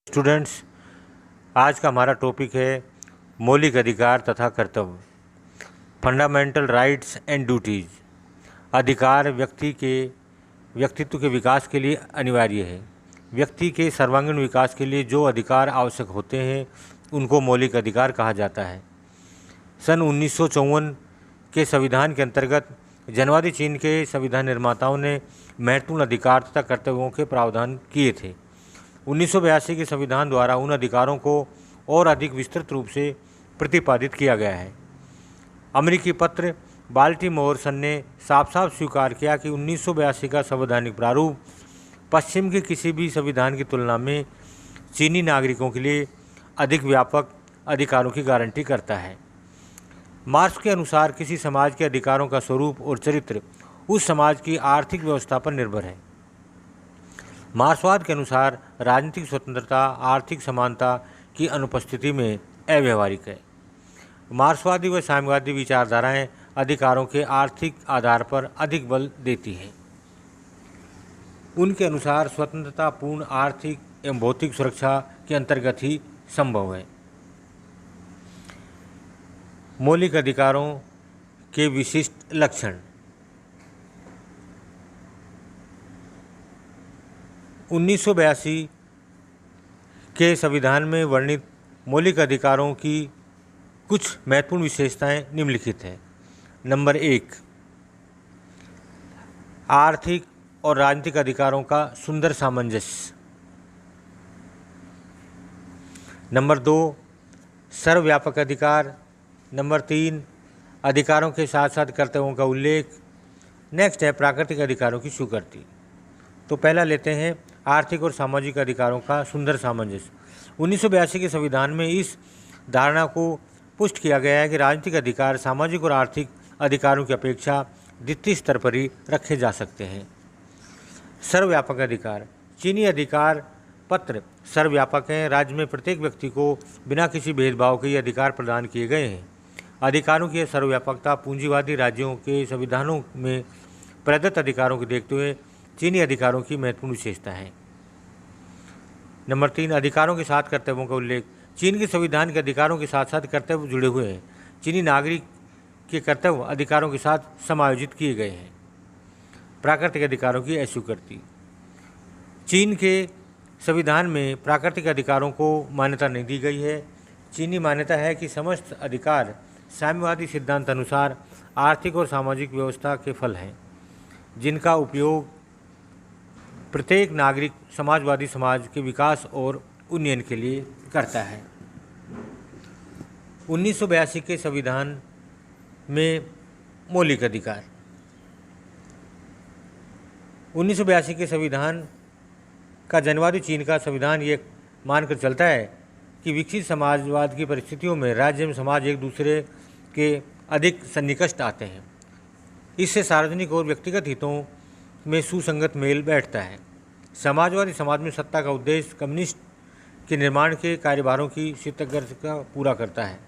Students, आज का हमारा टॉपिक है मौलिक अधिकार तथा कर्तव्य, फंडामेंटल राइट्स एंड ड्यूटीज़। अधिकार व्यक्तित्व के विकास के लिए अनिवार्य है। व्यक्ति के सर्वांगीण विकास के लिए जो अधिकार आवश्यक होते हैं उनको मौलिक अधिकार कहा जाता है। सन 1954 के संविधान के अंतर्गत जनवादी चीन के संविधान निर्माताओं ने महत्वपूर्ण अधिकार तथा कर्तव्यों के प्रावधान किए थे। 1982 के संविधान द्वारा उन अधिकारों को और अधिक विस्तृत रूप से प्रतिपादित किया गया है। अमेरिकी पत्र बाल्टीमोर सन ने साफ साफ स्वीकार किया कि 1982 का संवैधानिक प्रारूप पश्चिम के किसी भी संविधान की तुलना में चीनी नागरिकों के लिए अधिक व्यापक अधिकारों की गारंटी करता है। मार्क्स के अनुसार किसी समाज के अधिकारों का स्वरूप और चरित्र उस समाज की आर्थिक व्यवस्था पर निर्भर है। मार्क्सवाद के अनुसार राजनीतिक स्वतंत्रता आर्थिक समानता की अनुपस्थिति में अव्यावहारिक है। मार्क्सवादी व साम्यवादी विचारधाराएं अधिकारों के आर्थिक आधार पर अधिक बल देती हैं। उनके अनुसार स्वतंत्रता पूर्ण आर्थिक एवं भौतिक सुरक्षा के अंतर्गत ही संभव है। मौलिक अधिकारों के विशिष्ट लक्षण। 1982 के संविधान में वर्णित मौलिक अधिकारों की कुछ महत्वपूर्ण विशेषताएं निम्नलिखित हैं। नंबर 1, आर्थिक और राजनीतिक अधिकारों का सुंदर सामंजस्य। नंबर 2, सर्वव्यापक अधिकार। नंबर 3, अधिकारों के साथ साथ कर्तव्यों का उल्लेख। नेक्स्ट है प्राकृतिक अधिकारों की स्वीकृति। तो पहला लेते हैं आर्थिक और सामाजिक अधिकारों का सुंदर सामंजस्य। 1982 के संविधान में इस धारणा को पुष्ट किया गया है कि राजनीतिक अधिकार सामाजिक और आर्थिक अधिकारों की अपेक्षा द्वितीय स्तर पर ही रखे जा सकते हैं। सर्वव्यापक अधिकार। चीनी अधिकार पत्र सर्वव्यापक हैं। राज्य में प्रत्येक व्यक्ति को बिना किसी भेदभाव के ये अधिकार प्रदान किए गए हैं। अधिकारों की सर्वव्यापकता पूंजीवादी राज्यों के संविधानों में प्रदत्त अधिकारों को देखते हुए चीनी अधिकारों की महत्वपूर्ण विशेषता है। नंबर 3, अधिकारों के साथ कर्तव्यों का उल्लेख। चीन के संविधान के अधिकारों के साथ साथ कर्तव्य जुड़े हुए हैं। चीनी नागरिक के कर्तव्य अधिकारों के साथ समायोजित किए गए हैं। प्राकृतिक अधिकारों की अस्वीकृति। चीन के संविधान में प्राकृतिक अधिकारों को मान्यता नहीं दी गई है। चीनी मान्यता है कि समस्त अधिकार साम्यवादी सिद्धांत अनुसार आर्थिक और सामाजिक व्यवस्था के फल हैं, जिनका उपयोग प्रत्येक नागरिक समाजवादी समाज के विकास और उन्नयन के लिए करता है। 1982 के संविधान में मौलिक अधिकार। 1982 के संविधान का जनवादी चीन का संविधान ये मानकर चलता है कि विकसित समाजवाद की परिस्थितियों में राज्य एवं समाज एक दूसरे के अधिक सन्निकट आते हैं। इससे सार्वजनिक और व्यक्तिगत हितों में सुसंगत मेल बैठता है। समाजवादी समाज में सत्ता का उद्देश्य कम्युनिस्ट के निर्माण के कार्यभारों की शीतग्रता पूरा करता है।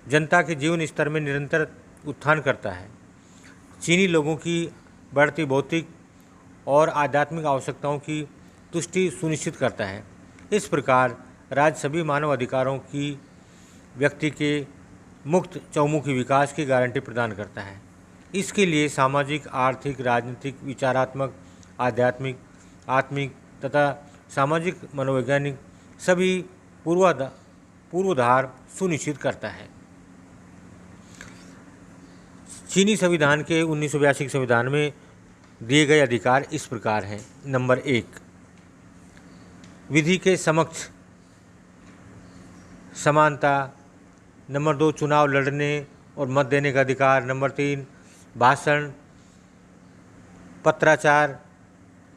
जनता के जीवन स्तर में निरंतर उत्थान करता है। चीनी लोगों की बढ़ती भौतिक और आध्यात्मिक आवश्यकताओं की तुष्टि सुनिश्चित करता है। इस प्रकार राज्य सभी मानव अधिकारों की व्यक्ति के मुक्त चौमुखी विकास की गारंटी प्रदान करता है। इसके लिए सामाजिक, आर्थिक, राजनीतिक, विचारात्मक, आध्यात्मिक, आत्मिक तथा सामाजिक मनोवैज्ञानिक सभी पूर्वाधार सुनिश्चित करता है। चीनी संविधान के 1982 के संविधान में दिए गए अधिकार इस प्रकार हैं। नंबर 1, विधि के समक्ष समानता। नंबर 2, चुनाव लड़ने और मत देने का अधिकार। नंबर 3, भाषण, पत्राचार,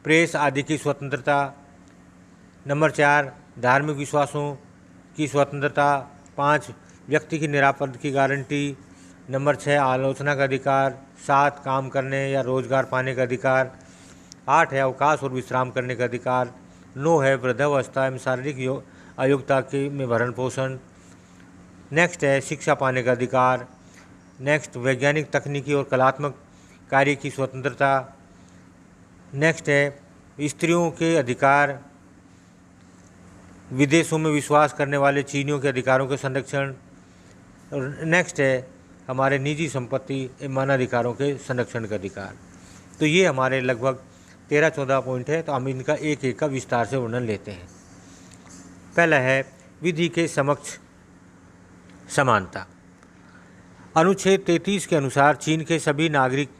प्रेस आदि की स्वतंत्रता। नंबर 4, धार्मिक विश्वासों की स्वतंत्रता। 5, व्यक्ति की निरापद की गारंटी। नंबर 6, आलोचना का अधिकार। 7, काम करने या रोजगार पाने का अधिकार। 8 है अवकाश और विश्राम करने का अधिकार। 9 है वृद्धावस्था एवं शारीरिक अयोग्यता के में भरण पोषण। नेक्स्ट है शिक्षा पाने का अधिकार। नेक्स्ट वैज्ञानिक, तकनीकी और कलात्मक कार्य की स्वतंत्रता। नेक्स्ट है स्त्रियों के अधिकार। विदेशों में विश्वास करने वाले चीनियों के अधिकारों के संरक्षण। और नेक्स्ट है हमारे निजी संपत्ति एवं मानवाधिकारों के संरक्षण का अधिकार। तो ये हमारे लगभग 13-14 पॉइंट है। तो हम इनका एक एक का विस्तार से वर्णन लेते हैं। पहला है विधि के समक्ष समानता। अनुच्छेद 33 के अनुसार चीन के सभी नागरिक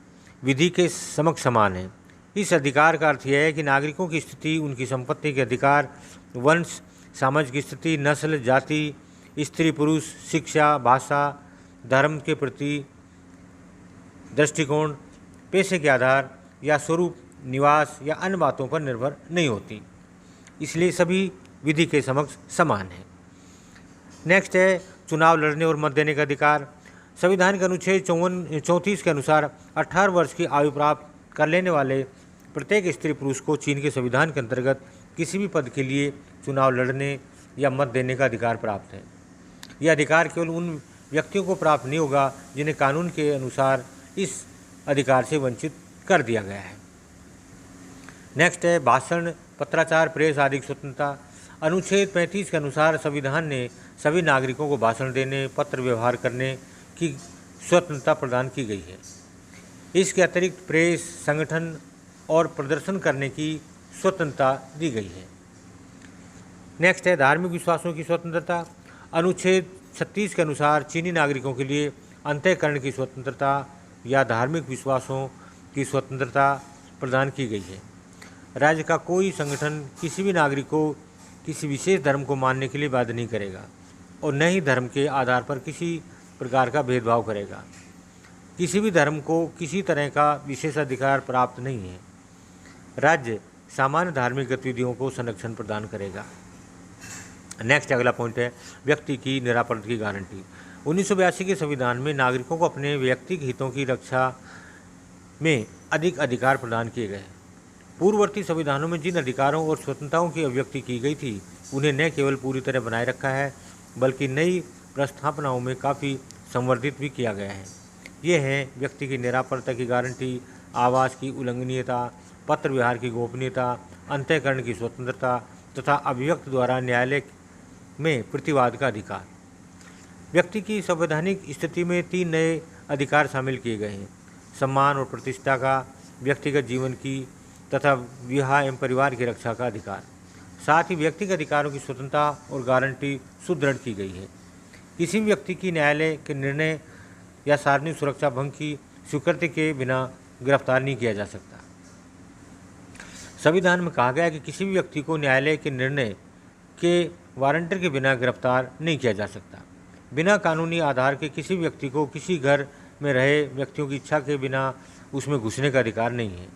विधि के समक्ष समान हैं। इस अधिकार का अर्थ यह है कि नागरिकों की स्थिति, उनकी संपत्ति के अधिकार, वंश, सामाजिक स्थिति, नस्ल, जाति, स्त्री पुरुष, शिक्षा, भाषा, धर्म के प्रति दृष्टिकोण, पेशे के आधार या स्वरूप, निवास या अन्य बातों पर निर्भर नहीं होती। इसलिए सभी विधि के समक्ष समान हैं। नेक्स्ट है चुनाव लड़ने और मत देने का अधिकार। संविधान के अनुच्छेद 34 के अनुसार 18 वर्ष की आयु प्राप्त कर लेने वाले प्रत्येक स्त्री पुरुष को चीन के संविधान के अंतर्गत किसी भी पद के लिए चुनाव लड़ने या मत देने का अधिकार प्राप्त है। यह अधिकार केवल उन व्यक्तियों को प्राप्त नहीं होगा जिन्हें कानून के अनुसार इस अधिकार से वंचित कर दिया गया है। नेक्स्ट है भाषण, पत्राचार, प्रेस आदि की स्वतंत्रता। अनुच्छेद 35 के अनुसार संविधान ने सभी नागरिकों को भाषण देने, पत्र व्यवहार करने की स्वतंत्रता प्रदान की गई है। इसके अतिरिक्त प्रेस, संगठन और प्रदर्शन करने की स्वतंत्रता दी गई है। नेक्स्ट है धार्मिक विश्वासों की स्वतंत्रता। अनुच्छेद 36 के अनुसार चीनी नागरिकों के लिए अंतःकरण की स्वतंत्रता या धार्मिक विश्वासों की स्वतंत्रता प्रदान की गई है। राज्य का कोई संगठन किसी भी नागरिक को किसी विशेष धर्म को मानने के लिए बाध्य नहीं करेगा और न ही धर्म के आधार पर किसी प्रकार का भेदभाव करेगा। किसी भी धर्म को किसी तरह का विशेषाधिकार प्राप्त नहीं है। राज्य सामान्य धार्मिक गतिविधियों को संरक्षण प्रदान करेगा। नेक्स्ट अगला पॉइंट है व्यक्ति की निरापत्ता की गारंटी। 1982 के संविधान में नागरिकों को अपने व्यक्तिगत हितों की रक्षा में अधिक अधिकार प्रदान किए गए। पूर्ववर्ती संविधानों में जिन अधिकारों और स्वतंत्रताओं की अभिव्यक्ति की गई थी उन्हें न केवल पूरी तरह बनाए रखा है बल्कि नई प्रस्थापनाओं में काफ़ी संवर्धित भी किया गया है। ये हैं व्यक्ति की निरापत्ता की गारंटी, आवास की उल्लंघनीयता, पत्र व्यवहार की गोपनीयता, अंतःकरण की स्वतंत्रता तथा अभिव्यक्ति द्वारा न्यायालय में प्रतिवाद का अधिकार। व्यक्ति की संवैधानिक स्थिति में 3 नए अधिकार शामिल किए गए हैं: सम्मान और प्रतिष्ठा का, व्यक्तिगत जीवन की तथा विवाह एवं परिवार की रक्षा का अधिकार। साथ ही व्यक्तिगत अधिकारों की स्वतंत्रता और गारंटी सुदृढ़ की गई है। किसी भी व्यक्ति की न्यायालय के निर्णय या सार्वजनिक सुरक्षा भंग की स्वीकृति के बिना गिरफ्तार नहीं किया जा सकता। संविधान में कहा गया है कि किसी भी व्यक्ति को न्यायालय के निर्णय के वारंट के बिना गिरफ्तार नहीं किया जा सकता। बिना कानूनी आधार के किसी व्यक्ति को किसी घर में रहे व्यक्तियों की इच्छा के बिना उसमें घुसने का अधिकार नहीं है।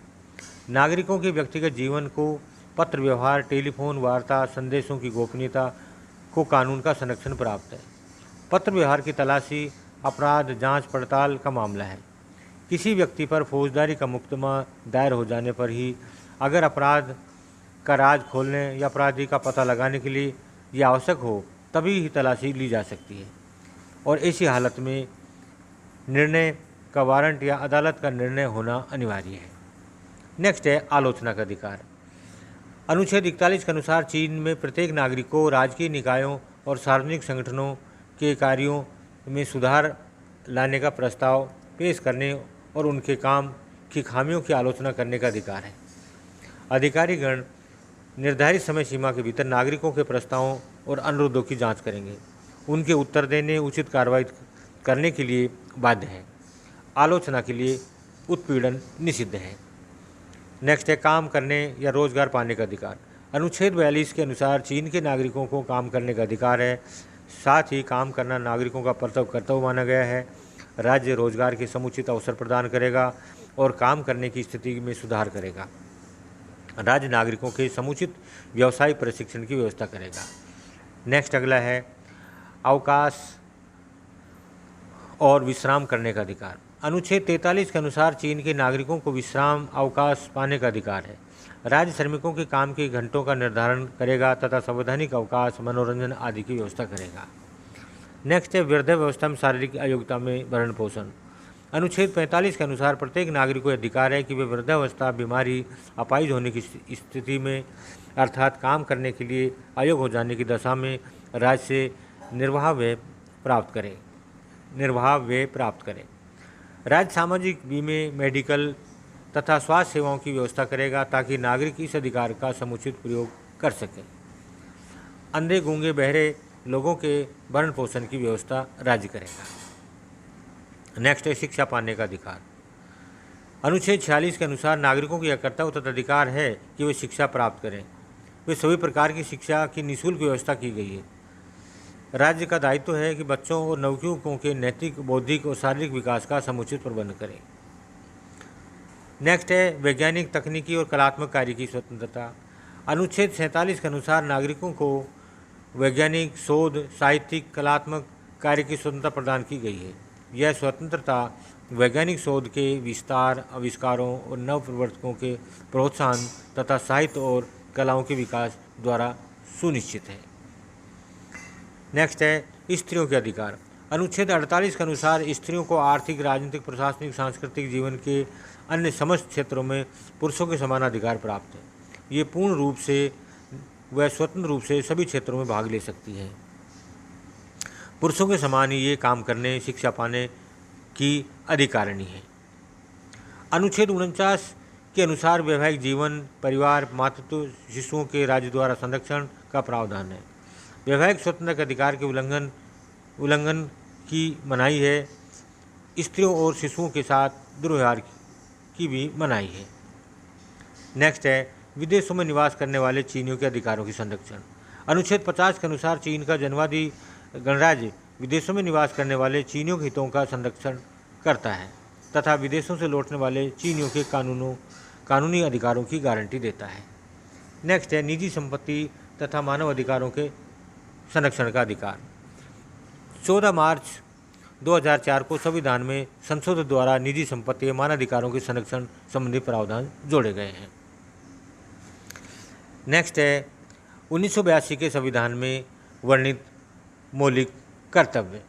नागरिकों के व्यक्तिगत जीवन को, पत्र व्यवहार, टेलीफोन वार्ता, संदेशों की गोपनीयता को कानून का संरक्षण प्राप्त है। पत्र व्यवहार की तलाशी अपराध जांच पड़ताल का मामला है। किसी व्यक्ति पर फौजदारी का मुकदमा दायर हो जाने पर ही अगर अपराध का राज खोलने या अपराधी का पता लगाने के लिए यह आवश्यक हो तभी ही तलाशी ली जा सकती है और ऐसी हालत में निर्णय का वारंट या अदालत का निर्णय होना अनिवार्य है। नेक्स्ट है आलोचना का अधिकार। अनुच्छेद 41 के अनुसार चीन में प्रत्येक नागरिक को राजकीय निकायों और सार्वजनिक संगठनों के कार्यों में सुधार लाने का प्रस्ताव पेश करने और उनके काम की खामियों की आलोचना करने का अधिकार है। अधिकारीगण निर्धारित समय सीमा के भीतर नागरिकों के प्रस्तावों और अनुरोधों की जांच करेंगे, उनके उत्तर देने, उचित कार्रवाई करने के लिए बाध्य हैं। आलोचना के लिए उत्पीड़न निषिद्ध है। नेक्स्ट है काम करने या रोजगार पाने का अधिकार। अनुच्छेद 42 के अनुसार चीन के नागरिकों को काम करने का अधिकार है। साथ ही काम करना नागरिकों का कर्तव्य माना गया है। राज्य रोजगार के समुचित अवसर प्रदान करेगा और काम करने की स्थिति में सुधार करेगा। राज्य नागरिकों के समुचित व्यवसायिक प्रशिक्षण की व्यवस्था करेगा। नेक्स्ट अगला है अवकाश और विश्राम करने का अधिकार। अनुच्छेद 43 के अनुसार चीन के नागरिकों को विश्राम अवकाश पाने का अधिकार है। राज्य श्रमिकों के काम के घंटों का निर्धारण करेगा तथा संवैधानिक अवकाश, मनोरंजन आदि की व्यवस्था करेगा। नेक्स्ट है वृद्धावस्था में शारीरिक अयोग्यता में भरण पोषण। अनुच्छेद 45 के अनुसार प्रत्येक नागरिक को अधिकार है कि वे वृद्धावस्था, बीमारी, अपाहिज होने की स्थिति में अर्थात काम करने के लिए अयोग्य हो जाने की दशा में राज्य से निर्वाह व्यय प्राप्त करें। राज्य सामाजिक बीमे, मेडिकल तथा स्वास्थ्य सेवाओं की व्यवस्था करेगा ताकि नागरिक इस अधिकार का समुचित प्रयोग कर सकें। अंधे, गूंगे, बहरे लोगों के भरण पोषण की व्यवस्था राज्य करेगा। नेक्स्ट है शिक्षा पाने का अधिकार। अनुच्छेद 46 के अनुसार नागरिकों की यह कर्तव्य तथा अधिकार है कि वे शिक्षा प्राप्त करें। वे सभी प्रकार की शिक्षा की निःशुल्क व्यवस्था की गई है। राज्य का दायित्व है कि बच्चों और नवयुवकों के नैतिक, बौद्धिक और शारीरिक विकास का समुचित प्रबंध करें। नेक्स्ट है वैज्ञानिक, तकनीकी और कलात्मक कार्य की स्वतंत्रता। अनुच्छेद 47 के अनुसार नागरिकों को वैज्ञानिक शोध, साहित्यिक, कलात्मक कार्य की स्वतंत्रता प्रदान की गई है। यह स्वतंत्रता वैज्ञानिक शोध के विस्तार, आविष्कारों और नव प्रवर्तकों के प्रोत्साहन तथा साहित्य और कलाओं के विकास द्वारा सुनिश्चित है। नेक्स्ट है स्त्रियों के अधिकार। अनुच्छेद 48 के अनुसार स्त्रियों को आर्थिक, राजनीतिक, प्रशासनिक, सांस्कृतिक जीवन के अन्य समस्त क्षेत्रों में पुरुषों के समान अधिकार प्राप्त है। ये पूर्ण रूप से व स्वतंत्र रूप से सभी क्षेत्रों में भाग ले सकती हैं। पुरुषों के समान ही ये काम करने, शिक्षा पाने की अधिकारिणी है। अनुच्छेद 49 के अनुसार वैवाहिक जीवन, परिवार, मातृत्व, शिशुओं के राज्य द्वारा संरक्षण का प्रावधान है। वैवाहिक स्वतंत्रता के अधिकार के उल्लंघन की मनाही है। स्त्रियों और शिशुओं के साथ दुर्व्यवहार की भी मनाही है। नेक्स्ट है विदेशों में निवास करने वाले चीनियों के अधिकारों की संरक्षण। अनुच्छेद 50 के अनुसार चीन का जनवादी गणराज्य विदेशों में निवास करने वाले चीनियों के हितों का संरक्षण करता है तथा विदेशों से लौटने वाले चीनियों के कानूनी अधिकारों की गारंटी देता है। नेक्स्ट है निजी संपत्ति तथा मानव अधिकारों के संरक्षण का अधिकार। 14 मार्च 2004 को संविधान में संशोधन द्वारा निजी संपत्ति और मानव अधिकारों के संरक्षण संबंधी प्रावधान जोड़े गए हैं। नेक्स्ट है 1982 के संविधान में वर्णित मौलिक कर्तव्य।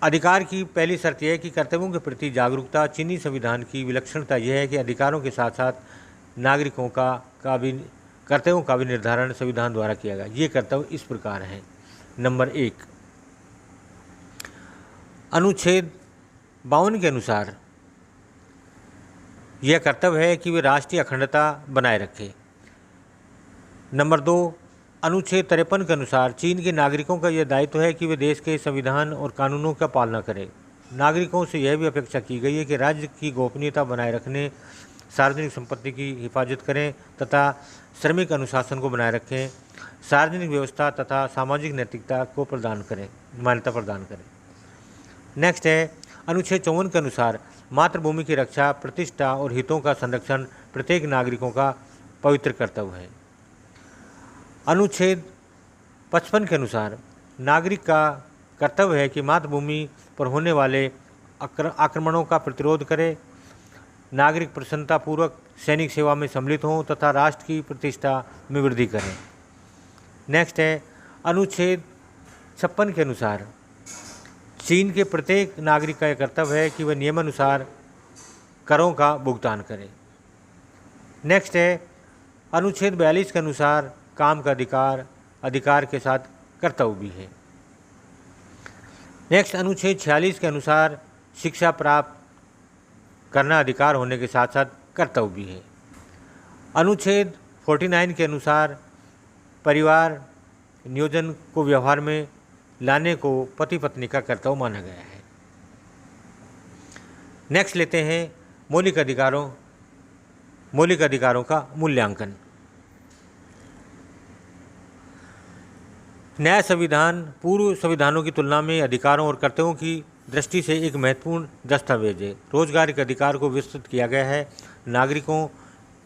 अधिकार की पहली शर्त यह है कि कर्तव्यों के प्रति जागरूकता। चीनी संविधान की विलक्षणता यह है कि अधिकारों के साथ साथ नागरिकों का भी कर्तव्यों का भी निर्धारण संविधान द्वारा किया गया। ये कर्तव्य इस प्रकार हैं। नंबर 1, अनुच्छेद 52 के अनुसार यह कर्तव्य है कि वे राष्ट्रीय अखंडता बनाए रखें। नंबर 2, अनुच्छेद 53 के अनुसार चीन के नागरिकों का यह दायित्व है कि वे देश के संविधान और कानूनों का पालना करें। नागरिकों से यह भी अपेक्षा की गई है कि राज्य की गोपनीयता बनाए रखने, सार्वजनिक संपत्ति की हिफाजत करें तथा श्रमिक अनुशासन को बनाए रखें, सार्वजनिक व्यवस्था तथा सामाजिक नैतिकता को मान्यता प्रदान करें। नेक्स्ट है अनुच्छेद 54 के अनुसार मातृभूमि की रक्षा, प्रतिष्ठा और हितों का संरक्षण प्रत्येक नागरिकों का पवित्र कर्तव्य है। अनुच्छेद 55 के अनुसार नागरिक का कर्तव्य है कि मातृभूमि पर होने वाले आक्रमणों का प्रतिरोध करे, नागरिक प्रसन्नतापूर्वक सैनिक सेवा में सम्मिलित हों तथा राष्ट्र की प्रतिष्ठा में वृद्धि करें। नेक्स्ट है अनुच्छेद 56 के अनुसार चीन के प्रत्येक नागरिक का यह कर्तव्य है कि वह नियमानुसार करों का भुगतान करें। नेक्स्ट है अनुच्छेद 42 के अनुसार काम का अधिकार के साथ कर्तव्य भी है। नेक्स्ट अनुच्छेद 46 के अनुसार शिक्षा प्राप्त करना अधिकार होने के साथ साथ कर्तव्य भी है। अनुच्छेद 49 के अनुसार परिवार नियोजन को व्यवहार में लाने को पति पत्नी का कर्तव्य माना गया है। नेक्स्ट लेते हैं मौलिक अधिकारों का मूल्यांकन। नया संविधान पूर्व संविधानों की तुलना में अधिकारों और कर्तव्यों की दृष्टि से एक महत्वपूर्ण दस्तावेज है। रोजगार के अधिकार को विस्तृत किया गया है। नागरिकों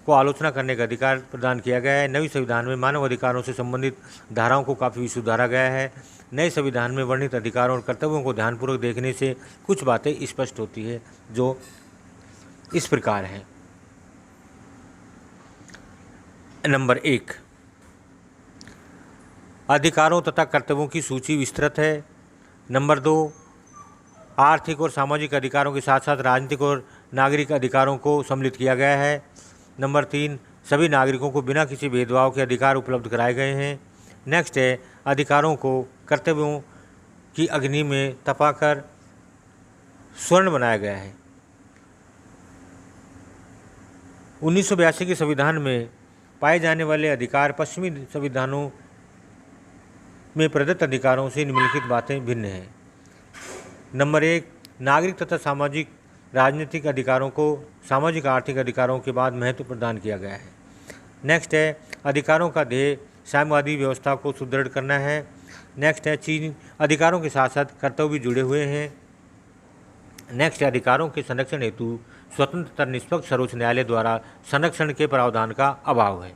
को आलोचना करने का अधिकार प्रदान किया गया है। नए संविधान में मानव अधिकारों से संबंधित धाराओं को काफ़ी सुधारा गया है। नए संविधान में वर्णित अधिकारों और कर्तव्यों को ध्यानपूर्वक देखने से कुछ बातें स्पष्ट होती है जो इस प्रकार हैं। नंबर 1, अधिकारों तथा कर्तव्यों की सूची विस्तृत है। नंबर 2, आर्थिक और सामाजिक अधिकारों के साथ साथ राजनीतिक और नागरिक अधिकारों को सम्मिलित किया गया है। नंबर 3, सभी नागरिकों को बिना किसी भेदभाव के अधिकार उपलब्ध कराए गए हैं। नेक्स्ट है, अधिकारों को कर्तव्यों की अग्नि में तपाकर स्वर्ण बनाया गया है। 1982 के संविधान में पाए जाने वाले अधिकार पश्चिमी संविधानों में प्रदत्त अधिकारों से निम्नलिखित बातें भिन्न हैं। नंबर 1, नागरिक तथा सामाजिक राजनीतिक अधिकारों को सामाजिक आर्थिक अधिकारों के बाद महत्व प्रदान किया गया है। नेक्स्ट है, अधिकारों का ध्येय साम्यवादी व्यवस्था को सुदृढ़ करना है। नेक्स्ट है, चीन अधिकारों के साथ साथ कर्तव्य भी जुड़े हुए हैं। नेक्स्ट है, अधिकारों के संरक्षण हेतु स्वतंत्र तथा निष्पक्ष सर्वोच्च न्यायालय द्वारा संरक्षण के प्रावधान का अभाव है।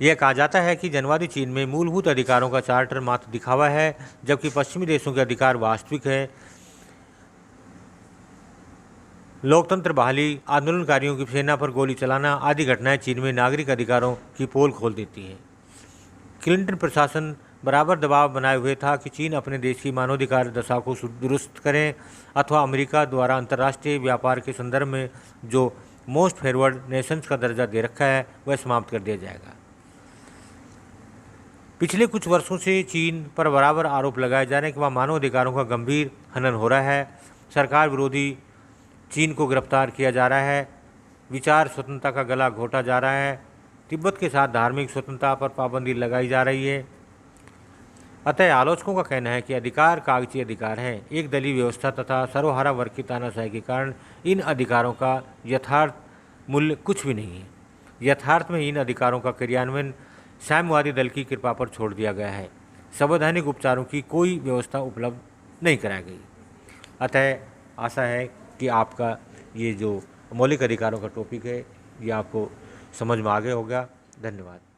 यह कहा जाता है कि जनवादी चीन में मूलभूत अधिकारों का चार्टर मात्र दिखावा है, जबकि पश्चिमी देशों के अधिकार वास्तविक है। लोकतंत्र बहाली, आंदोलनकारियों की सेना पर गोली चलाना आदि घटनाएं चीन में नागरिक अधिकारों की पोल खोल देती हैं। क्लिंटन प्रशासन बराबर दबाव बनाए हुए था कि चीन अपने देश की मानवाधिकार दशा को दुरुस्त करें अथवा अमेरिका द्वारा अंतर्राष्ट्रीय व्यापार के संदर्भ में जो मोस्ट फेवरवर्ड नेशंस का दर्जा दे रखा है वह समाप्त कर दिया जाएगा। पिछले कुछ वर्षों से चीन पर बराबर आरोप लगाए जा रहे हैं कि वह मानवाधिकारों का गंभीर हनन हो रहा है। सरकार विरोधी चीन को गिरफ्तार किया जा रहा है, विचार स्वतंत्रता का गला घोटा जा रहा है, तिब्बत के साथ धार्मिक स्वतंत्रता पर पाबंदी लगाई जा रही है। अतः आलोचकों का कहना है कि अधिकार कागजी अधिकार हैं। एक दलीय व्यवस्था तथा सर्वहारा वर्ग की तानाशाही के कारण इन अधिकारों का यथार्थ मूल्य कुछ भी नहीं है। यथार्थ में इन अधिकारों का क्रियान्वयन साम्यवादी दल की कृपा पर छोड़ दिया गया है। संवैधानिक उपचारों की कोई व्यवस्था उपलब्ध नहीं कराई गई। अतः आशा है कि आपका ये जो मौलिक अधिकारों का टॉपिक है ये आपको समझ में आ गया होगा। धन्यवाद।